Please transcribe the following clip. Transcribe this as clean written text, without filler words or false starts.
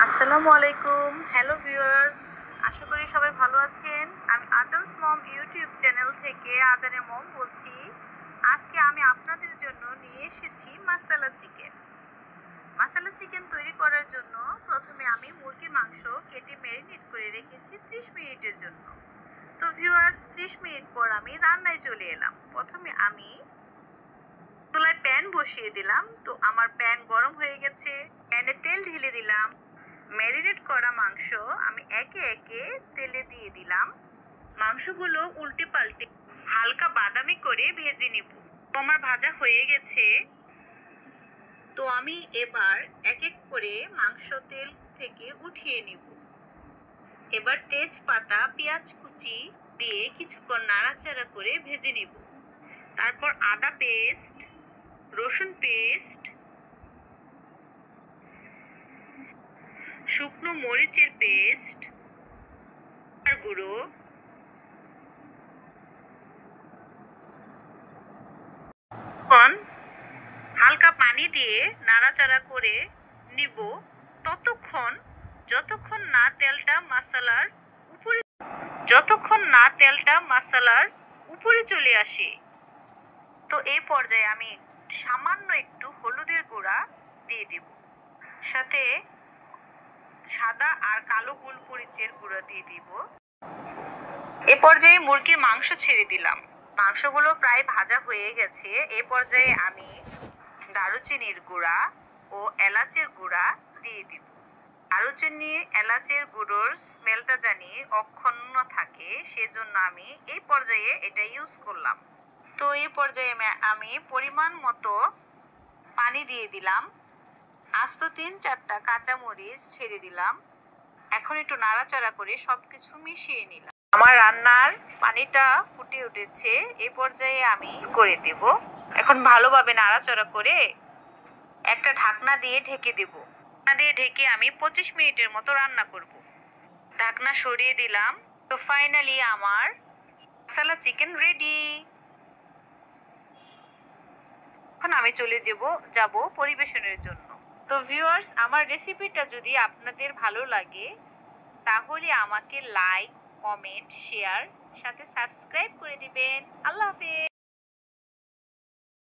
আসসালামু আলাইকুম। Hello viewers, আশা করি সবাই ভালো আছেন। আমি আজানস মম ইউটিউব চ্যানেল থেকে আজানের মম বলছি। আজকে আমি আপনাদের জন্য নিয়ে এসেছি মাসালা চিকেন। মাসালা চিকেন তৈরি করার জন্য প্রথমে আমি মুরগির মাংস কেটে ম্যারিনেট করে রেখেছি 30 মিনিটের জন্য। তো ভিউয়ার্স, 30 মিনিট পর আমি রান্নায় চলে এলাম। প্রথমে আমি চুলায় প্যান বসিয়ে দিলাম। তো আমার প্যান গরম হয়ে গেছে, প্যানে তেল ঢেলে দিলাম। ম্যারিনেট করা মাংস আমি একে একে তেলে দিয়ে দিলাম। মাংসগুলো উল্টে পাল্টে হালকা বাদামি করে ভেজে নিব। আমার ভাজা হয়ে গেছে। তো আমি এবার এক এক করে মাংস তেল থেকে উঠিয়ে নিব। এবার তেজপাতা, পেঁয়াজ কুচি দিয়ে কিছুক্ষণ নাড়াচাড়া করে ভেজে নিব। তারপর আদা পেস্ট, রসুন পেস্ট, শুকনো মরিচের পেস্ট, গুঁড়ো, হালকা পানি দিয়ে নাড়াচাড়া করে নিব যতক্ষণ না তেলটা মশলার উপরে চলে আসে। তো এই পর্যায়ে আমি সামান্য একটু হলুদের গুঁড়া দিয়ে দেব, সাথে সাদা আর কালো গোলমরিচের গুঁড়া দিয়ে দিব। এ পর্যায়ে মুরগির মাংস ছেড়ে দিলাম। মাংসগুলো প্রায় ভাজা হয়ে গেছে। এ পর্যায়ে আমি দারুচিনির গুঁড়া ও এলাচের গুঁড়া দিয়ে দিব। দারুচিনি এলাচের গুঁড়োর স্মেলটা জানি অক্ষুণ্ণ থাকে, সেজন্য আমি এই পর্যায়ে এটা ইউজ করলাম। তো এই পর্যায়ে আমি পরিমাণ মতো পানি দিয়ে দিলাম। আস্ত 3-4টা কাঁচামরিচ ছেড়ে দিলাম। এখন একটু নাড়াচাড়া করে সবকিছু মিশিয়ে নিলাম। আমার রান্নার পানিটা ফুটে উঠেছে। এই পর্যায়ে আমি করে দেব। এখন ভালোভাবে নাড়াচাড়া করে একটা ঢাকনা দিয়ে ঢেকে দেব। ঢেকে আমি 25 মিনিটের মতো রান্না করব। ঢাকনা সরিয়ে দিলাম। তো ফাইনালি আমার মশলা চিকেন রেডি। এখন আমি চলে যাব পরিবেশনের জন্য। তো ভিউয়ার্স, আমার রেসিপিটা যদি আপনাদের ভালো লাগে তাহলে আমাকে লাইক, কমেন্ট, শেয়ার সাথে সাবস্ক্রাইব করে দিবেন। আল্লাহ হাফেজ।